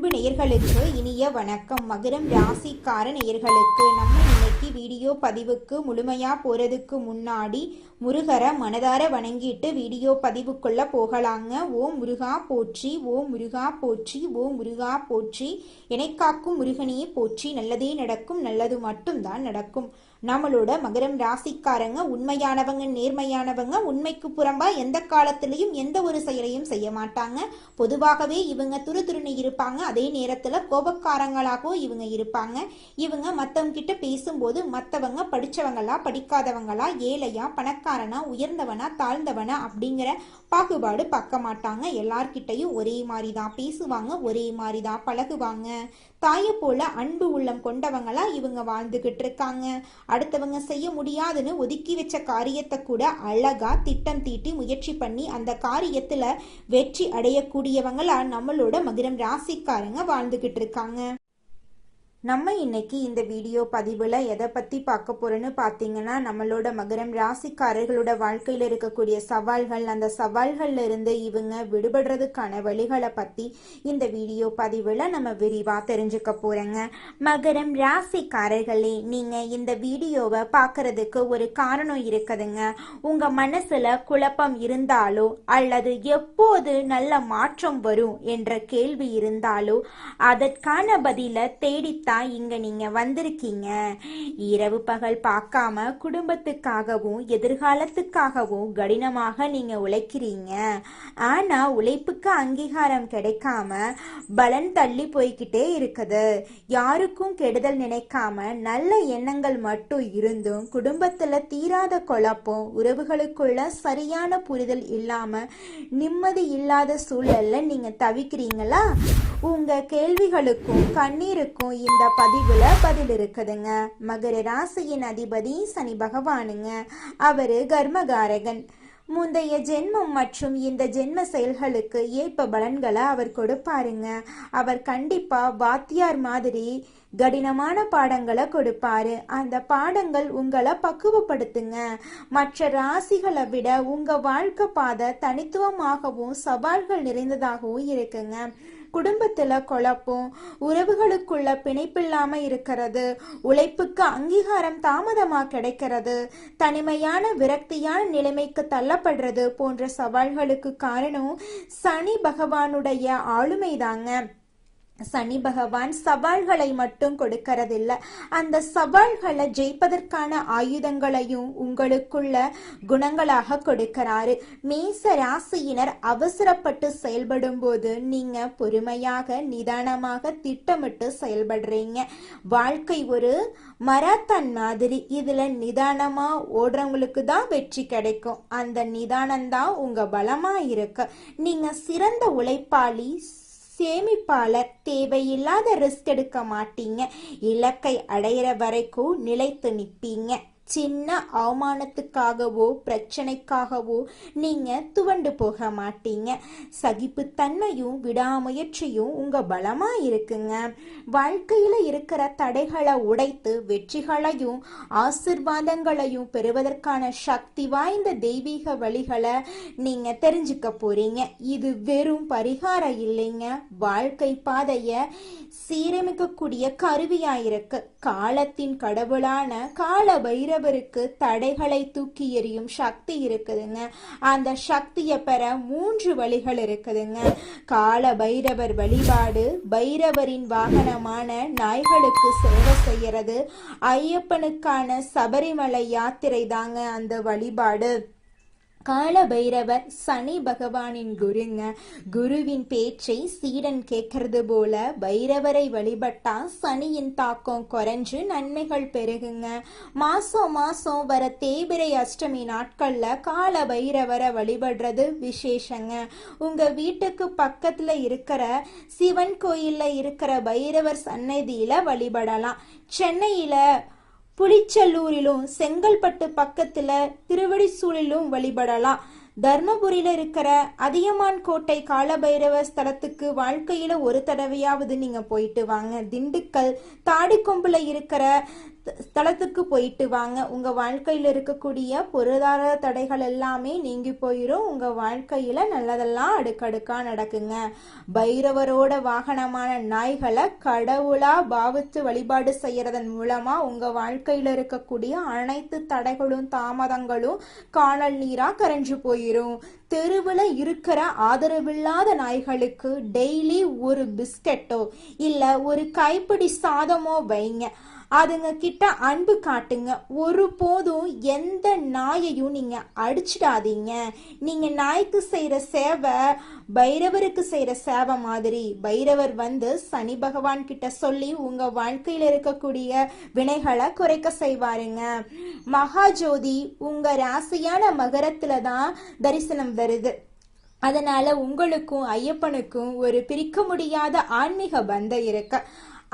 அன்பு நேயர்களுக்கு இனிய வணக்கம். மகரம் ராசிக்கார நேயர்களுக்கு நம்ம இன்னைக்கு வீடியோ பதிவுக்கு முழுமையா போறதுக்கு முன்னாடி முருகரை மனதார வணங்கிட்டு வீடியோ பதிவுக்குள்ள போகலாங்க. ஓம் முருகா போற்றி, ஓம் முருகா போற்றி, ஓம் முருகா போற்றி, எனைக்காக்கும் முருகனையே போற்றி, நல்லதே நடக்கும், நல்லது மட்டும்தான் நடக்கும். நம்மளோட மகரம் ராசிக்காரங்க உண்மையானவங்க, நேர்மையானவங்க, உண்மைக்கு புறம்பா எந்த காலத்திலையும் எந்த ஒரு செயலையும் செய்ய மாட்டாங்க. பொதுவாகவே இவங்க துருதுருன்னு இருப்பாங்க. அதே நேரத்துல கோபக்காரங்களாகவும் இவங்க இருப்பாங்க. இவங்க மத்தவங்க கிட்ட பேசும்போது மத்தவங்க படிச்சவங்களா படிக்காதவங்களா, ஏழையா பணக்காரனா, உயர்ந்தவனா தாழ்ந்தவனா அப்படிங்கிற பாகுபாடு பார்க்க மாட்டாங்க. எல்லார்கிட்டையும் ஒரே மாதிரி தான் பேசுவாங்க, ஒரே மாதிரி தான் பழகுவாங்க. தாயை போல அன்பு உள்ளம் கொண்டவங்களா இவங்க வாழ்ந்துகிட்டு இருக்காங்க. அடுத்தவங்க செய்ய முடியாதுன்னு ஒதுக்கி வச்ச காரியத்தை கூட அழகா திட்டம் தீட்டி முயற்சி பண்ணி அந்த காரியத்துல வெற்றி அடையக்கூடியவங்களா நம்மளோட மகரம் ராசிக்காரங்க வாழ்ந்துகிட்டு இருக்காங்க. நம்ம இன்னைக்கு இந்த வீடியோ பதிவில் எதை பற்றி பார்க்க போகிறோன்னு பார்த்தீங்கன்னா, நம்மளோட மகரம் ராசிக்காரர்களோட வாழ்க்கையில் இருக்கக்கூடிய சவால்கள், அந்த சவால்கள்ல இருந்து இவங்க விடுபடுறதுக்கான வழிகளை பற்றி இந்த வீடியோ பதிவில் நம்ம விரிவாக தெரிஞ்சுக்க போகிறோங்க. மகரம் ராசிக்காரர்களே, நீங்கள் இந்த வீடியோவை பார்க்கறதுக்கு ஒரு காரணம் இருக்குதுங்க. உங்கள் மனசில் குழப்பம் இருந்தாலோ அல்லது எப்போது நல்ல மாற்றம் வரும் என்ற கேள்வி இருந்தாலோ அதற்கான பதிலை தேடித்தான் இங்க நீங்க வந்திருக்கீங்க. இரவு பகல் பார்க்காம குடும்பத்துக்காகவும் எதிர்காலத்துக்காகவும் கடினமாக நீங்க உழைக்கிறீங்க. ஆனா உழைப்புக்கு அங்கீகாரம் கிடைக்காம பலன் தள்ளி போய்கிட்டே இருக்குது. யாருக்கும் கெடுதல் நினைக்காம நல்ல எண்ணங்கள் மட்டும் இருந்தும் குடும்பத்துல தீராத குழப்பம், உறவுகளுக்குள்ள சரியான புரிதல் இல்லாம நிம்மதி இல்லாத சூழல்ல நீங்க தவிக்கிறீங்களா? உங்க கேள்விகளுக்கும் கண்ணீருக்கும் இந்த பதிவுல பதில் இருக்குதுங்க. மகர ராசியின் அதிபதி சனி பகவானுங்க. அவரு கர்மகாரகன். முந்தைய ஜென்மம் மற்றும் இந்த ஜென்ம செயல்களுக்கு ஏற்ப பலன்களை அவர் கொடுப்பாருங்க. அவர் கண்டிப்பா வாத்தியார் மாதிரி கடினமான பாடங்களை கொடுப்பாரு. அந்த பாடங்கள் உங்களை பக்குவப்படுத்துங்க. மற்ற ராசிகளை விட உங்க வாழ்க்கை பாதை தனித்துவமாகவும் சவால்கள் நிறைந்ததாகவும் இருக்குங்க. குடும்பத்துல குழப்பம், உறவுகளுக்குள்ள பிணைப்பில்லாம இருக்கிறது, உழைப்புக்கு அங்கீகாரம் தாமதமா கிடைக்கிறது, தனிமையான விரக்தியான நிலைமைக்கு தள்ளப்படுறது போன்ற சவால்களுக்கு காரணம் சனி பகவானுடைய ஆளுமைதாங்க. சனி பகவான் சவால்களை மட்டும் கொடுக்கறதில்ல, அந்த சவால்களை ஜெயிப்பதற்கான ஆயுதங்களையும் உங்களுக்குள்ள குணங்களாக கொடுக்கிறாரு. மேச ராசியினர் அவசரப்பட்டு செயல்படும் போது நீங்க பொறுமையாக நிதானமாக திட்டமிட்டு செயல்படுறீங்க. வாழ்க்கை ஒரு மராத்தான் மாதிரி. இதுல நிதானமா ஓடுறவங்களுக்கு தான் வெற்றி கிடைக்கும். அந்த நிதானம்தான் உங்க பலமா இருக்கு. நீங்க சிறந்த உழைப்பாளி, சேமிப்பாளர். தேவையில்லாத ரிஸ்க் எடுக்க மாட்டீங்க. இலக்கை அடையிற வரைக்கும் நிலைத்து நிற்பீங்க. சின்ன அவமானத்துக்காகவோ பிரச்சனைக்காகவோ நீங்க துவண்டு போக மாட்டீங்க. சகிப்புத்தன்மையும் விடாமுயற்சியும் உங்க பலமா இருக்குங்க. வாழ்க்கையில இருக்கிற தடைகளை உடைத்து வெற்றிகளையும் ஆசிர்வாதங்களையும் பெறுவதற்கான சக்தி வாய்ந்த தெய்வீக வழிகளை நீங்க தெரிஞ்சுக்க போறீங்க. இது வெறும் பரிகாரம் இல்லைங்க, வாழ்க்கை பாதைய சீரமைக்கக்கூடிய கருவியாயிருக்கு. காலத்தின் கடவுளான கால பைரவருக்கு தடைகளை தூக்கி எறியும் சக்தி இருக்குதுங்க. அந்த சக்தியை பெற 3 வழிகள் இருக்குதுங்க. கால பைரவர் வழிபாடு, பைரவரின் வாகனமான நாய்களுக்கு சேவை செய்யறது, ஐயப்பனுக்கான சபரிமலை யாத்திரை தாங்க அந்த வழிபாடு. கால பைரவர் சனி பகவானின் குருங்க. குருவின் பேச்சை சீடன் கேட்கறது போல பைரவரை வழிபட்டா சனியின் தாக்கம் குறைஞ்சு நன்மைகள் பெருகுங்க. மாசம் வர தேய்பிறை அஷ்டமி நாட்கள்ல கால பைரவரை வழிபடுறது விசேஷங்க. உங்க வீட்டுக்கு பக்கத்துல இருக்கிற சிவன் கோயில்ல இருக்கிற பைரவர் சன்னதியில வழிபடலாம். சென்னையில புளிச்சல்லூரிலும் செங்கல்பட்டு பக்கத்துல திருவடிசூழிலும் வழிபடலாம். தர்மபுரியில இருக்கிற அதியமான் கோட்டை காலபைரவ ஸ்தலத்துக்கு வாழ்க்கையில ஒரு தடவையாவது நீங்க போயிட்டு வாங்க. திண்டுக்கல் தாடிக்கொம்புல இருக்கிற ஸ்தலத்துக்கு போயிட்டு வாங்க. உங்க வாழ்க்கையில இருக்கக்கூடிய பொருளாதார தடைகள் எல்லாமே நீங்கி போயிடும். உங்க வாழ்க்கையில நல்லதெல்லாம் அடுக்கடுக்கா நடக்குங்க. பைரவரோட வாகனமான நாய்களை கடவுளா பாவித்து வழிபாடு செய்யறதன் மூலமா உங்க வாழ்க்கையில இருக்கக்கூடிய அனைத்து தடைகளும் தாமதங்களும் காணல் நீரா கரைஞ்சு போயிரும். தெருவில் இருக்கிற ஆதரவில்லாத நாய்களுக்கு டெய்லி ஒரு பிஸ்கெட்டோ இல்ல ஒரு கைப்பிடி சாதமோ வைங்க. அதுங்க கிட்ட அன்பு காட்டுங்க. ஒருபோதும் எந்த நாயையும் நீங்க அடிச்சிடாதீங்க. நீங்க நாய்க்கு செய்யற சேவை பைரவருக்கு செய்யற சேவை மாதிரி. பைரவர் வந்து சனி பகவான் கிட்ட சொல்லி உங்க வாழ்க்கையில இருக்கக்கூடிய வினைகளை குறைக்க செய்வாருங்க. மகாஜோதி உங்க ராசியான மகரத்துல தான் தரிசனம் வருது. அதனால உங்களுக்கும் ஐயப்பனுக்கும் ஒரு பிரிக்க முடியாத ஆன்மீக பந்தம் இருக்கு.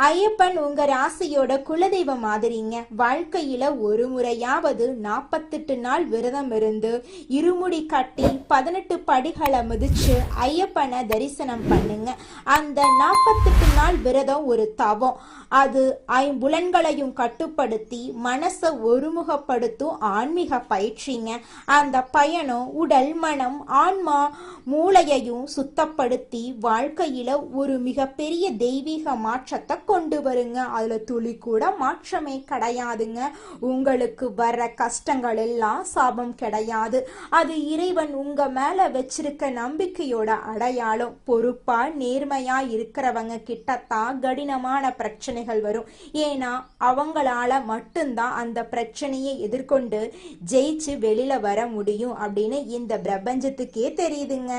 ஐயப்பன் உங்க ராசியோட குலதெய்வ மாதிரிங்க. வாழ்க்கையில ஒரு முறையாவது 48 நாள் விரதம் இருந்து இருமுடி கட்டி 18 படிகளை மிதிச்சு ஐயப்பனை தரிசனம் பண்ணுங்க. அந்த 48 நாள் விரதம் ஒரு தவம். அது ஐம்புலன்களையும் கட்டுப்படுத்தி மனசை ஒருமுகப்படுத்தும் ஆன்மீக பயிற்சிங்க. அந்த பயணம் உடல் மனம் ஆன்மா மூளையையும் சுத்தப்படுத்தி வாழ்க்கையில ஒரு மிகப்பெரிய தெய்வீக மாற்றத்தை கொண்டு வருங்க. அதுல துளி கூட மாற்றமே கிடையாதுங்க. உங்களுக்கு வர்ற கஷ்டங்கள் எல்லாம் சாபம் கிடையாது. அது இறைவன் உங்க மேல வச்சிருக்க நம்பிக்கையோட அடையாளம். பொறுப்பா நேர்மையா இருக்கிறவங்க கிட்டத்தான் கடினமான பிரச்சனைகள் வரும். ஏன்னா அவங்களால மட்டும்தான் அந்த பிரச்சனையை எதிர்கொண்டு ஜெயிச்சு வெளியில வர முடியும் அப்படின்னு இந்த பிரபஞ்சத்துக்கே தெரியுதுங்க.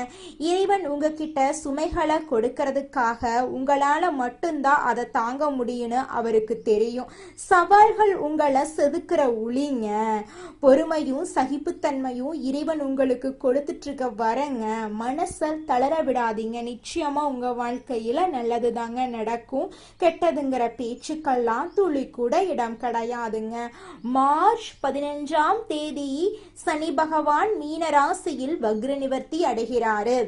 இறைவன் உங்ககிட்ட சுமைகளை கொடுக்கறதுக்காக உங்களால மட்டும்தான் அதை தாங்க முடியும்னு அவருக்கு தெரியும். சவால்கள் உங்களை செதுக்கிற உளிங்க. பொறுமையும் சகிப்புத்தன்மையும் இறைவன் உங்களுக்கு கொடுத்துட்டு இருக்க வரங்க. மனசை தளர விடாதீங்க. நிச்சயமா உங்க வாழ்க்கையில நல்லது தாங்க நடக்கும். கெட்டதுங்கிற பேச்சுக்கெல்லாம் துளி கூட இடம் கிடையாதுங்க. மார்ச் 15ஆம் தேதி சனி பகவான் மீன ராசியில் வக்ர நிவர்த்தி அடைகிறாரு.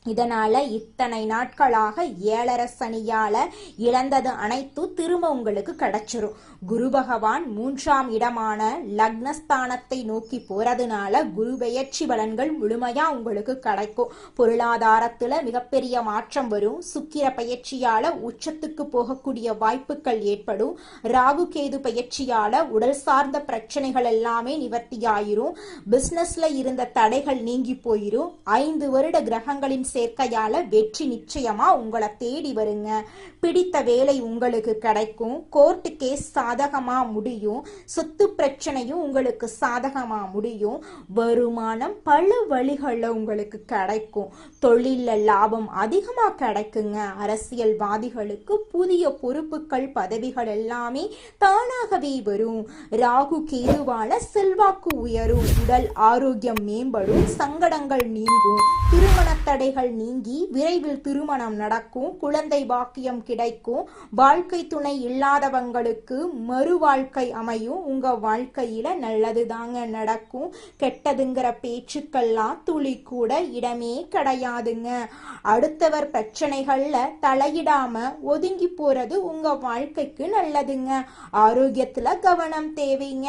இதனால இத்தனை நாட்களாக 7.5 சனியால இழந்தது அனைத்தும் திரும்ப உங்களுக்கு கிடைச்சிரும். குரு பகவான் 3ஆம் இடமான லக்னஸ்தானத்தை நோக்கி போறதுனால குரு பெயர்ச்சி பலன்கள் முழுமையா உங்களுக்கு கிடைக்கும். பொருளாதாரத்துல மிகப்பெரிய மாற்றம் வரும். சுக்கிர பயிற்சியால உச்சத்துக்கு போகக்கூடிய வாய்ப்புகள் ஏற்படும். ராகு கேது பயிற்சியால உடல் சார்ந்த பிரச்சனைகள் எல்லாமே நிவர்த்தியாயிரும். பிசினஸ்ல இருந்த தடைகள் நீங்கி போயிரும். 5 வருட கிரகங்களின் சேர்க்கையால வெற்றி நிச்சயமா உங்களை தேடி வருங்க. பிடித்த வேலை உங்களுக்கு கிடைக்கும். கோர்ட் கேஸ் சாதகமா முடியும். சொத்து பிரச்சனையும் உங்களுக்கு சாதகமா முடியும். வருமானம் பல வழிகள்ல உங்களுக்கு கிடைக்கும். தொழில லாபம் அதிகமா கிடைக்குங்க. அரசியல்வாதிகளுக்கு புதிய பொறுப்புகள் பதவிகள் எல்லாமே தானாகவே வரும். ராகு கேதுவால செல்வாக்கு உயரும். உடல் ஆரோக்கியம் மேம்படும். சங்கடங்கள் நீங்கும். திருமண தடைகள் நீங்கி விரைவில் திருமணம் நடக்கும். குழந்தை பாக்கியம் கிடைக்கும். வாழ்க்கை துணை இல்லாதவங்களுக்கு மறு வாழ்க்கை அமையும். உங்க வாழ்க்கையில நல்லது தாங்க நடக்கும். கெட்டதுங்கிற பேச்சுக்கெல்லாம் துளி கூட இடமே கிடையாதுங்க. அடுத்தவர் பிரச்சனைகள்ல தலையிடாம ஒதுங்கி போறது உங்க வாழ்க்கைக்கு நல்லதுங்க. ஆரோக்கியத்துல கவனம் தேவைங்க.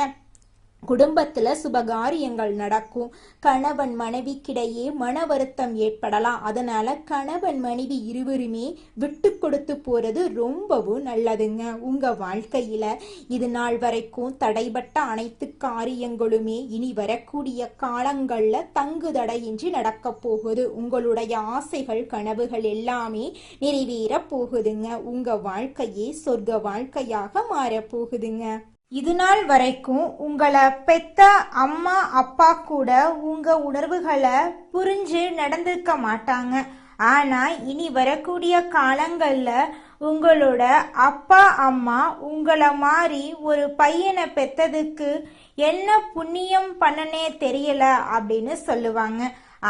குடும்பத்துல சுபகாரியங்கள் நடக்கும். கணவன் மனைவிக்கிடையே மன வருத்தம் ஏற்படலாம். அதனால கணவன் மனைவி இருவருமே விட்டு கொடுத்து போறது ரொம்பவும் நல்லதுங்க. உங்க வாழ்க்கையில இது நாள் வரைக்கும் தடைபட்ட அனைத்து காரியங்களுமே இனி வரக்கூடிய காலங்கள்ல தங்கு தடையின்றி நடக்க போகுது. உங்களுடைய ஆசைகள் கனவுகள் எல்லாமே நிறைவேற போகுதுங்க. உங்க வாழ்க்கையே சொர்க்க வாழ்க்கையாக மாற போகுதுங்க. இது நாள் வரைக்கும் உங்களை பெத்த அம்மா அப்பா கூட உங்க உணர்வுகளை புரிஞ்சு நடந்திருக்க மாட்டாங்க. ஆனா இனி வரக்கூடிய காலங்கள்ல உங்களோட அப்பா அம்மா உங்களை மாதிரி ஒரு பையனை பெத்ததுக்கு என்ன புண்ணியம் பண்ணனே தெரியல அப்படின்னு சொல்லுவாங்க.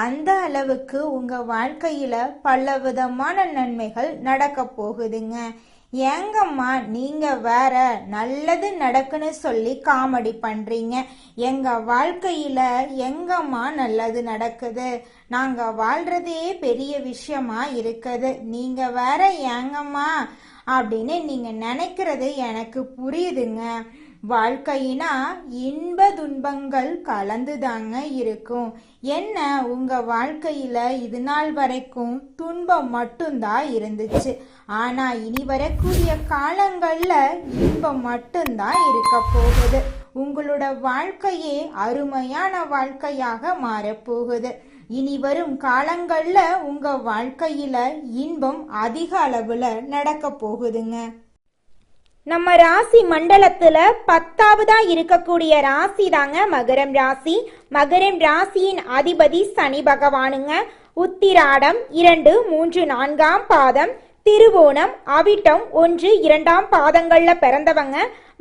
அந்த அளவுக்கு உங்க வாழ்க்கையில பல விதமான நன்மைகள் நடக்க போகுதுங்க. ஏங்கம்மா நீங்க வேற நல்லது நடக்குன்னு சொல்லி காமெடி பண்றீங்க. எங்க வாழ்க்கையில எங்கம்மா நல்லது நடக்குது? நாங்க வாழ்றதே பெரிய விஷயமா இருக்குது. நீங்க வேற ஏங்கம்மா அப்படின்னு நீங்க நினைக்கிறது எனக்கு புரியுதுங்க. வாழ்க்கையினா இன்ப துன்பங்கள் கலந்துதாங்க இருக்கும். என்ன உங்க வாழ்க்கையில இது நாள் வரைக்கும் துன்பம் மட்டும்தான் இருந்துச்சு. ஆனா இனி வரக்கூடிய காலங்கள்ல இன்பம் மட்டும்தான் இருக்க போகுது. உங்களோட வாழ்க்கையே அருமையான வாழ்க்கையாக மாறப்போகுது. இனி வரும் காலங்கள்ல உங்க வாழ்க்கையில இன்பம் அதிக அளவுல நடக்க போகுதுங்க. நம்ம ராசி மண்டலத்துல 10வதா இருக்கக்கூடிய ராசி தாங்க மகரம் ராசி. மகரம் ராசியின் அதிபதி சனி பகவானுங்க. உத்திராடம் 2, 3, 4ஆம் பாதம், திருவோணம், அவிட்டம் 1, 2ஆம் பாதங்கள்ல பிறந்தவங்க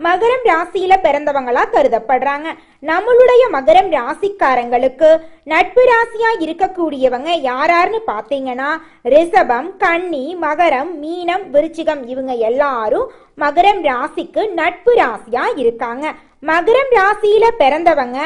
மகரம் ராசியில பிறந்தவங்களா கருதப்படுறாங்க. நம்மளுடைய மகரம் ராசிக்காரங்களுக்கு நட்பு ராசியா இருக்கக்கூடியவங்க யாராருன்னு பாத்தீங்கன்னா ரிஷபம், கன்னி, மகரம், மீனம், விருச்சிகம் இவங்க எல்லாரும் மகரம் ராசிக்கு நட்பு ராசியா இருக்காங்க. மகரம் ராசியில பிறந்தவங்க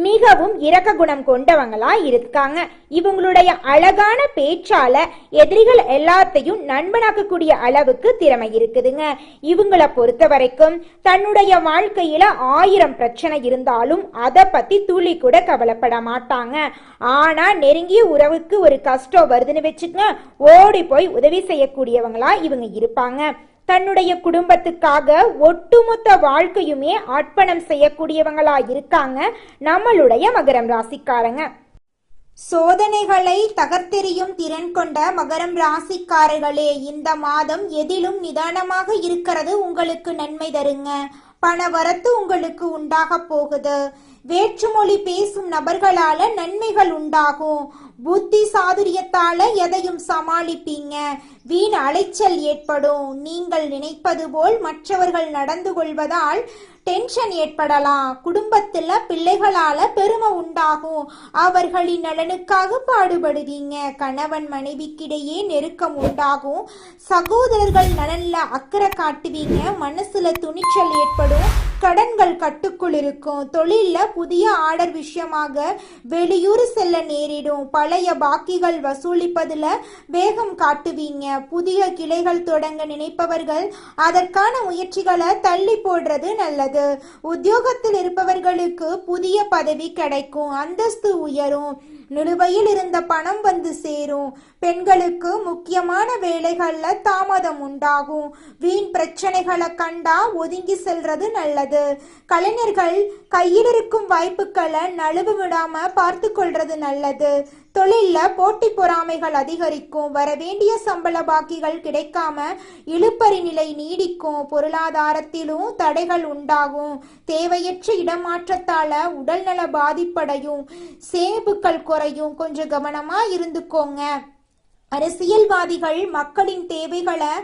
மிகவும் இரக்க குணம் கொண்டவங்களா இருக்காங்க. இவங்களுடைய அழகான பேச்சால எதிரிகள் எல்லாத்தையும் நண்பனாக்கக்கூடிய அளவுக்கு திறமை இருக்குதுங்க. இவங்களை பொறுத்த வரைக்கும் தன்னுடைய வாழ்க்கையில 1000 பிரச்சனை இருந்தாலும் அதை பத்தி துளி கூட கவலைப்பட மாட்டாங்க. ஆனா நெருங்கிய உறவுக்கு ஒரு கஷ்டம் வருதுன்னு வச்சுக்கங்க, ஓடி போய் உதவி செய்யக்கூடியவங்களா இவங்க இருப்பாங்க. தன்னுடைய குடும்பத்துக்காக ஒட்டுமொத்த வாழ்க்கையுமே அர்ப்பணம் செய்யக்கூடியவங்களா இருக்காங்க நம்மளுடைய மகரம் ராசிக்காரங்க. சோதனைகளை தகர்த்தெறியும் திறன் கொண்ட மகரம் ராசிக்காரர்களே, இந்த மாதம் எதிலும் நிதானமாக இருக்கிறது உங்களுக்கு நன்மை தருங்க. பண வரத்து உங்களுக்கு உண்டாக போகுது. வேற்றுமொழி பேசும் நபர்களால நன்மைகள் உண்டாகும். புத்தி சாதுரியத்தால எதையும் சமாளிப்பீங்க. வீண் அலைச்சல் ஏற்படும். நீங்கள் நினைப்பது போல் மற்றவர்கள் நடந்து கொள்வதால் டென்ஷன் ஏற்படலாம். குடும்பத்துல பிள்ளைகளால பெருமை உண்டாகும். அவர்களின் நலனுக்காக பாடுபடுவீங்க. கணவன் மனைவிக்கிடையே நெருக்கம் உண்டாகும். சகோதரர்கள் நலன்ல அக்கறை காட்டுவீங்க. மனசுல துணிச்சல் ஏற்படும். கடன்கள் கட்டுக்குள் இருக்கும். தொழில்ல புதிய ஆர்டர் விஷயமாக வெளியூர் செல்ல நேரிடும். பழைய பாக்கிகள் வசூலிப்பதுல வேகம் காட்டுவீங்க. புதிய கிளைகள் தொடங்க நினைப்பவர்கள் அதற்கான முயற்சிகளை தள்ளி போடுறது நல்லது. உத்தியோகத்தில் இருப்பவர்களுக்கு புதிய பதவி கிடைக்கும். அந்தஸ்து உயரும். நிலுவையில் இருந்த பணம் வந்து சேரும். பெண்களுக்கு முக்கியமான வேலைகள்ல தாமதம் உண்டாகும். வீண் பிரச்சனைகளை கண்டா ஒதுங்கி செல்றது நல்லது. கலைஞர்கள் கையில் இருக்கும் வாய்ப்புகளை நழுவு விடாம பார்த்து கொள்றது நல்லது. தொழில்ல போட்டி பொறாமைகள் அதிகரிக்கும். வரவேண்டிய சம்பள பாக்கிகள் கிடைக்காம இழுப்பறி நிலை நீடிக்கும். பொருளாதாரத்திலும் தடைகள் உண்டாகும். தேவையற்ற இடமாற்றத்தால உடல்நல பாதிப்படையும். சேமிப்புகள் குறையும். கொஞ்சம் கவனமா இருந்துக்கோங்க. அரசியல்வாதிகள் மக்களின் தேவைகளை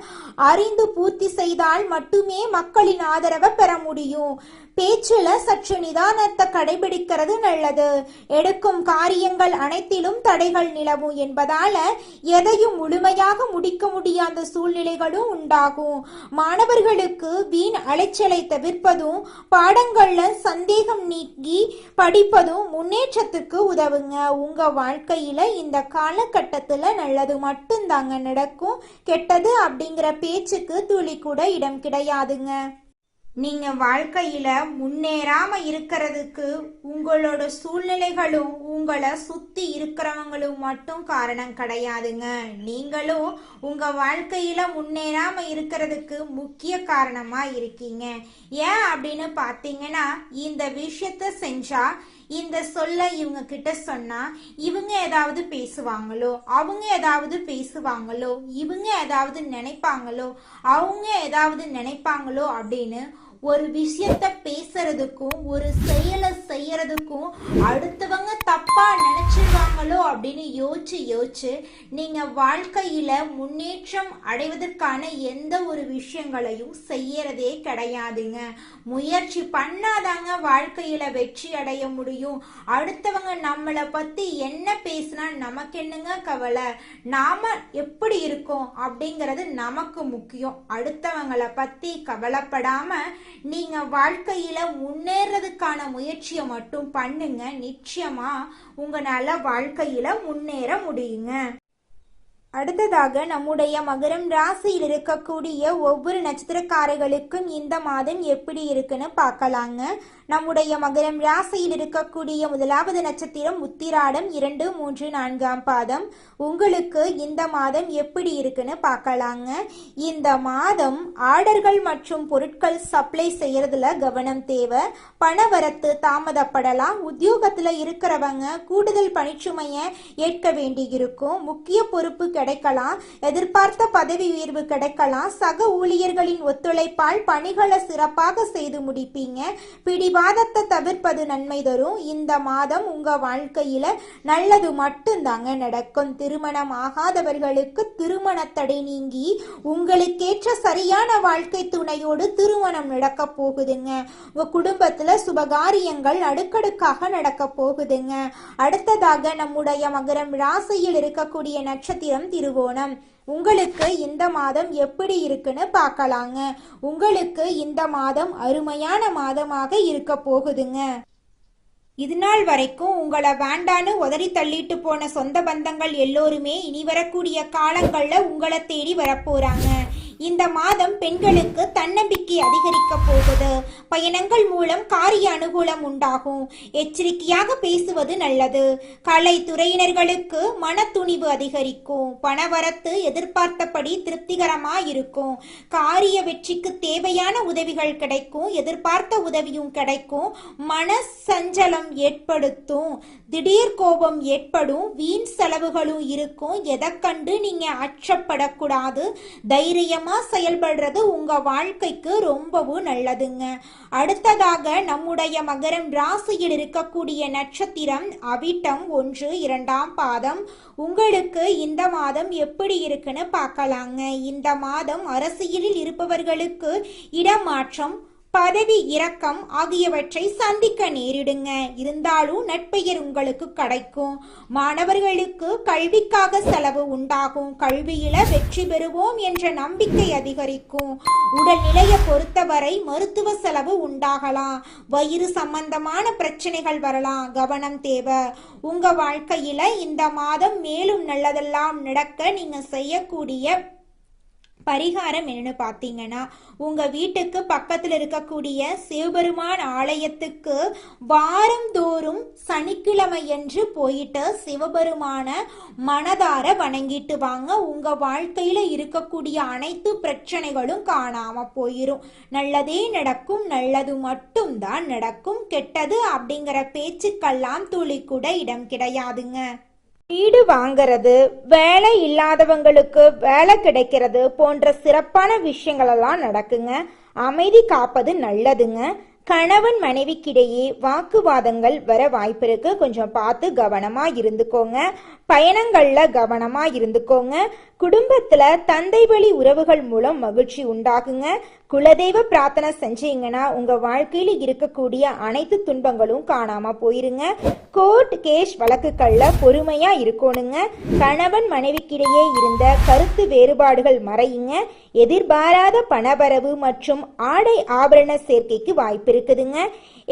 அறிந்து பூர்த்தி செய்தால் மட்டுமே மக்களின் ஆதரவை பெற முடியும். பேச்சுல சற்று நிதானத்தை கடைபிடிக்கிறது நல்லது. எடுக்கும் காரியங்கள் அனைத்திலும் தடைகள் நிலவும் என்பதால எதையும் முழுமையாக முடிக்க முடியாத சூழ்நிலைகளும் உண்டாகும். மாணவர்களுக்கு வீண் அலைச்சலை தவிர்ப்பதும் பாடங்கள்ல சந்தேகம் நீக்கி படிப்பதும் முன்னேற்றத்துக்கு உதவுங்க. உங்க வாழ்க்கையில இந்த காலகட்டத்துல நல்லது மட்டும்தாங்க நடக்கும். கெட்டது அப்படிங்கிற பேச்சுக்கு துளி கூட இடம் கிடையாதுங்க. நீங்க வாழ்க்கையில முன்னேறாம இருக்கிறதுக்கு உங்களோட சூழ்நிலைகளும் உங்களை சுத்தி இருக்கிறவங்களும் மட்டும் காரணம் கிடையாதுங்க. நீங்களும் உங்க வாழ்க்கையில முன்னேறாம இருக்கிறதுக்கு முக்கிய காரணமா இருக்கீங்க. ஏன் அப்படின்னு பாத்தீங்கன்னா, இந்த விஷயத்த செஞ்சா, இந்த சொல்ல இவங்க கிட்ட சொன்னா இவங்க ஏதாவது பேசுவாங்களோ, அவங்க ஏதாவது பேசுவாங்களோ, இவங்க ஏதாவது நினைப்பாங்களோ, அவங்க ஏதாவது நினைப்பாங்களோ அப்படின்னு ஒரு விஷயத்த பேசுறதுக்கும் ஒரு செயலை செய்யறதுக்கும் அடுத்தவங்க தப்பா நினைச்சிருவாங்களோ அப்படின்னு யோசிச்சு நீங்க வாழ்க்கையில முன்னேற்றம் அடைவதற்கான எந்த ஒரு விஷயங்களையும் செய்யறதே கிடையாதுங்க. முயற்சி பண்ணாதாங்க வாழ்க்கையில வெற்றி அடைய முடியும். அடுத்தவங்க நம்மளை பத்தி என்ன பேசினா நமக்கு என்னங்க கவலை? நாம எப்படி இருக்கோம் அப்படிங்கிறது நமக்கு முக்கியம். அடுத்தவங்களை பத்தி கவலைப்படாம நீங்க வாழ்க்கையில முன்னேறதுக்கான முயற்சியை மட்டும் பண்ணுங்க. நிச்சயமா உங்களால வாழ்க்கையில முன்னேற முடியுங்க. அடுத்ததாக நம்முடைய மகரம் ராசியில் இருக்கக்கூடிய ஒவ்வொரு நட்சத்திரக்காரர்களுக்கும் இந்த மாதம் எப்படி இருக்குன்னு பார்க்கலாங்க. நம்முடைய மகரம் ராசியில் இருக்கக்கூடிய முதலாவது நட்சத்திரம் உத்திராடம் 2, 3, 4ஆம் பாதம். உங்களுக்கு இந்த மாதம் எப்படி இருக்குன்னு பார்க்கலாங்க. இந்த மாதம் ஆர்டர்கள் மற்றும் பொருட்கள் சப்ளை செய்யறதுல கவனம் தேவை. பணவரத்து தாமதப்படலாம். உத்தியோகத்துல இருக்கிறவங்க கூடுதல் பணிச்சுமையை ஏற்க வேண்டியிருக்கும். முக்கிய பொறுப்பு கிடைக்கலாம். எதிர்பார்த்த பதவி உயர்வு கிடைக்கலாம். சக ஊழியர்களின் ஒத்துழைப்பால் பணிகளை சிறப்பாக செய்து முடிப்பீங்க. பிடிவாதத்தை தவிர்ப்பது நன்மை தரும். இந்த மாதம் உங்க வாழ்க்கையில நல்லது மட்டும்தாங்க நடக்கும். திருமணம் ஆகாதவர்களுக்கு திருமண தடை நீங்கி உங்களுக்கேற்ற சரியான வாழ்க்கை துணையோடு திருமணம் நடக்க போகுதுங்க. உங்க குடும்பத்துல சுபகாரியங்கள் அடுக்கடுக்காக நடக்க போகுதுங்க. அடுத்ததாக நம்முடைய மகரம் ராசியில் இருக்கக்கூடிய நட்சத்திரம் திருவோணம். உங்களுக்கு இந்த மாதம் எப்படி இருக்குன்னு பார்க்கலாங்க. உங்களுக்கு இந்த மாதம் அருமையான மாதமாக இருக்க போகுதுங்க. இது நாள் வரைக்கும் உங்களை வேண்டான்னு உதறி தள்ளிட்டு போன சொந்த பந்தங்கள் எல்லோருமே இனி வரக்கூடிய காலங்கள்ல உங்களை தேடி வரப்போறாங்க. இந்த மாதம் பெண்களுக்கு தன்னம்பிக்கை அதிகரிக்க போகுது. பயணங்கள் மூலம் காரிய அனுகூலம் உண்டாகும். எச்சரிக்கையாக பேசுவது நல்லது. கலைத்துறையினர்களுக்கு மன துணிவு அதிகரிக்கும். பணவரத்து எதிர்பார்த்தபடி திருப்திகரமா இருக்கும். காரிய வெற்றிக்கு தேவையான உதவிகள் கிடைக்கும். எதிர்பார்த்த உதவியும் கிடைக்கும். மன சஞ்சலம் ஏற்படுத்தும். திடீர் கோபம் ஏற்படும். வீண் செலவுகளும் இருக்கும். எதை கண்டு நீங்க அச்சப்படக்கூடாது. தைரியமா செயல்படுறது உங்க வாழ்க்கைக்கு ரொம்பவும் நல்லதுங்க. அடுத்ததாக நம்முடைய மகரம் ராசியில் இருக்கக்கூடிய நட்சத்திரம் அவிட்டம் 1, 2ஆம் பாதம். உங்களுக்கு இந்த மாதம் எப்படி இருக்குன்னு பார்க்கலாங்க. இந்த மாதம் அரசியலில் இருப்பவர்களுக்கு இடமாற்றம், பதவி இறக்கம் ஆகியவற்றை சந்திக்க நேரிடுங்க. இருந்தாலும் நட்பெயர் உங்களுக்கு கிடைக்கும். மாணவர்களுக்கு கல்விக்காக செலவு உண்டாகும். கல்வியில வெற்றி பெறுவோம் என்ற நம்பிக்கை அதிகரிக்கும். உடல்நிலையை பொறுத்தவரை மருத்துவ செலவு உண்டாகலாம். வயிறு சம்பந்தமான பிரச்சனைகள் வரலாம். கவனம் தேவை. உங்க வாழ்க்கையில இந்த மாதம் மேலும் நல்லதெல்லாம் நடக்க நீங்க செய்யக்கூடிய பரிகாரம் என்னன்னு பார்த்தீங்கன்னா, உங்க வீட்டுக்கு பக்கத்தில் இருக்கக்கூடிய சிவபெருமான் ஆலயத்துக்கு வாரந்தோறும் சனிக்கிழமை என்று போயிட்டு சிவபெருமான மனதார வணங்கிட்டு வாங்க. உங்க வாழ்க்கையில இருக்கக்கூடிய அனைத்து பிரச்சனைகளும் காணாம போயிரும். நல்லதே நடக்கும். நல்லது மட்டும்தான் நடக்கும். கெட்டது அப்படிங்கிற பேச்சுக்கெல்லாம் துளி கூட இடம் கிடையாதுங்க. வீடு வாங்கிறது, வேலை இல்லாதவங்களுக்கு வேலை கிடைக்கிறது போன்ற சிறப்பான விஷயங்கள் எல்லாம் நடக்குங்க. அமைதி காப்பது நல்லதுங்க. கணவன் மனைவிக்கிடையே வாக்குவாதங்கள் வர வாய்ப்பு இருக்கு. கொஞ்சம் பார்த்து கவனமா இருந்துக்கோங்க. பயணங்கள்ல கவனமா இருந்துக்கோங்க. குடும்பத்துல தந்தை வழி உறவுகள் மூலம் மகிழ்ச்சி உண்டாகுங்க. குலதெய்வ பிரார்த்தனை செஞ்சீங்கன்னா உங்க வாழ்க்கையில இருக்கக்கூடிய அனைத்து துன்பங்களும் காணாம போயிருங்க. கோர்ட் கேஸ் வழக்குகள்ல பொறுமையா இருக்கணுங்க. கணவன் மனைவிக்கிடையே இருந்த கருத்து வேறுபாடுகள் மறையுங்க. எதிர்பாராத பணவரவு மற்றும் ஆடை ஆபரண சேர்க்கைக்கு வாய்ப்பு இருக்குதுங்க.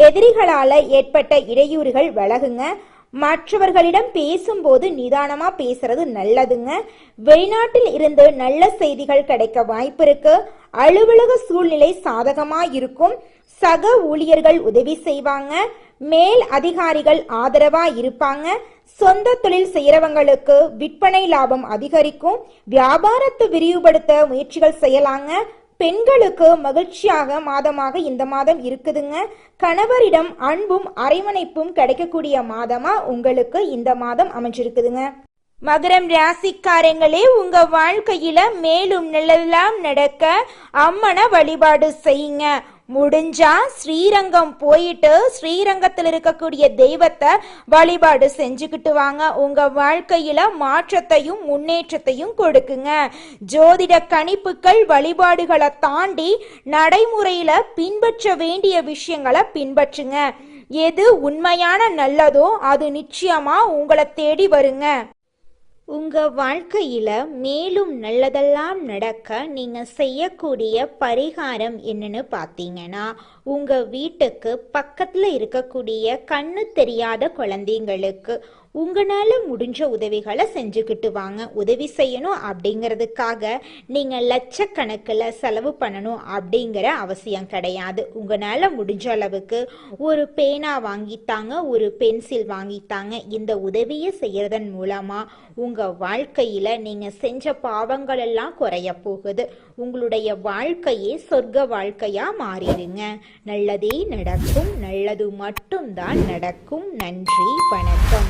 எதிரிகளால ஏற்பட்ட இடையூறுகள் விலகுங்க. மற்றவர்களிடம் பேசும்போது நிதானமா பேசுறது நல்லதுங்க. வெளிநாட்டில் இருந்து நல்ல செய்திகள் கிடைக்க வாய்ப்பு இருக்கு. அலுவலக சூழ்நிலை சாதகமா இருக்கும். சக ஊழியர்கள் உதவி செய்வாங்க. மேல் அதிகாரிகள் ஆதரவா இருப்பாங்க. சொந்த தொழில் செய்யறவங்களுக்கு விற்பனை லாபம் அதிகரிக்கும். வியாபாரத்தை விரிவுபடுத்த முயற்சிகள் செய்யலாங்க. பெண்களுக்கு மகிழ்ச்சியாக மாதமாக இந்த மாதம் இருக்குதுங்க. கணவரிடம் அன்பும் அரவணைப்பும் கிடைக்கக்கூடிய மாதமா உங்களுக்கு இந்த மாதம் அமைஞ்சிருக்குதுங்க. மகரம் ராசிக்காரங்களே, உங்க வாழ்க்கையில மேலும் நல்லதெல்லாம் நடக்க அம்மனை வழிபாடு செய்யுங்க. முடிஞ்சா ஸ்ரீரங்கம் போயிட்டு ஸ்ரீரங்கத்தில் இருக்கக்கூடிய தெய்வத்தை வழிபாடு செஞ்சுக்கிட்டு வாங்க. உங்க வாழ்க்கையில மாற்றத்தையும் முன்னேற்றத்தையும் கொடுக்குங்க. ஜோதிட கணிப்புகள் வழிபாடுகளை தாண்டி நடைமுறையில பின்பற்ற வேண்டிய விஷயங்களை பின்பற்றுங்க. எது உண்மையான நல்லதோ அது நிச்சயமா உங்களை தேடி வருங்க. உங்க வாழ்க்கையில மேலும் நல்லதெல்லாம் நடக்க நீங்க செய்யக்கூடிய பரிகாரம் என்னன்னு பார்த்தீங்கன்னா, உங்க வீட்டுக்கு பக்கத்துல இருக்கக்கூடிய கண்ணு தெரியாத குழந்தைங்களுக்கு உங்களால் முடிஞ்ச உதவிகளை செஞ்சுக்கிட்டு வாங்க. உதவி செய்யணும் அப்படிங்கிறதுக்காக நீங்கள் லட்சக்கணக்கில் செலவு பண்ணணும் அப்படிங்கிற அவசியம் கிடையாது. உங்களால் முடிஞ்ச அளவுக்கு ஒரு பேனா வாங்கித்தாங்க, ஒரு பென்சில் வாங்கித்தாங்க. இந்த உதவியை செய்யறதன் மூலமாக உங்கள் வாழ்க்கையில் நீங்கள் செஞ்ச பாவங்கள் எல்லாம் குறைய போகுது. உங்களுடைய வாழ்க்கையே சொர்க்க வாழ்க்கையாக மாறிடுங்க. நல்லதே நடக்கும், நல்லது மட்டும்தான் நடக்கும். நன்றி, வணக்கம்.